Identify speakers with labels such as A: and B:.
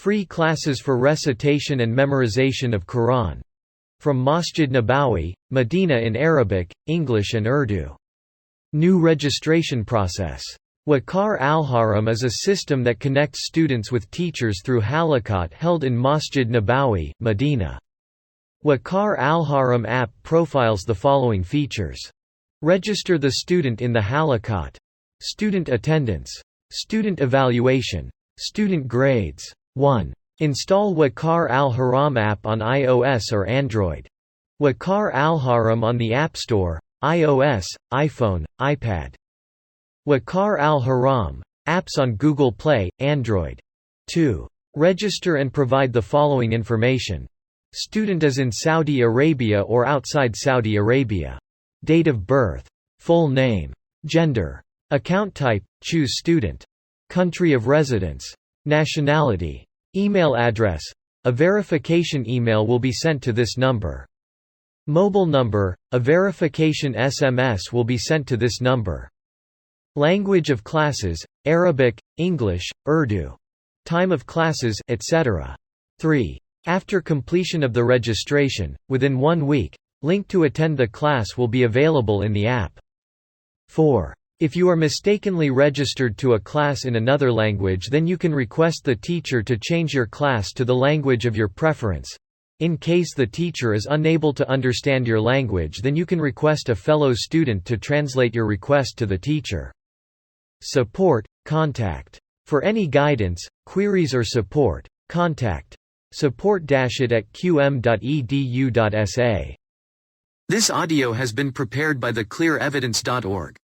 A: Free classes for recitation and memorization of Quran. From Masjid Nabawi, Medina in Arabic, English and Urdu. New registration process. Waqar Al-Haram is a system that connects students with teachers through Halaqat held in Masjid Nabawi, Medina. Waqar Al-Haram app profiles the following features. Register the student in the Halaqat. Student attendance. Student evaluation. Student grades. 1. Install Waqar Al-Haram app on iOS or Android. Waqar Al-Haram on the App Store, iOS, iPhone, iPad. Waqar Al-Haram apps on Google Play, Android. 2. Register and provide the following information. Student is in Saudi Arabia or outside Saudi Arabia. Date of birth. Full name. Gender. Account type, choose student. Country of residence. Nationality. Email address. A verification email will be sent to this number. Mobile number. A verification SMS will be sent to this number. Language of classes: Arabic, English, Urdu. Time of classes, etc. 3. After completion of the registration, within 1 week, link to attend the class will be available in the app. 4. If you are mistakenly registered to a class in another language, then you can request the teacher to change your class to the language of your preference. In case the teacher is unable to understand your language, then you can request a fellow student to translate your request to the teacher. Support, contact. For any guidance, queries or support, contact support-it@qm.edu.sa. This audio has been prepared by theclearevidence.org.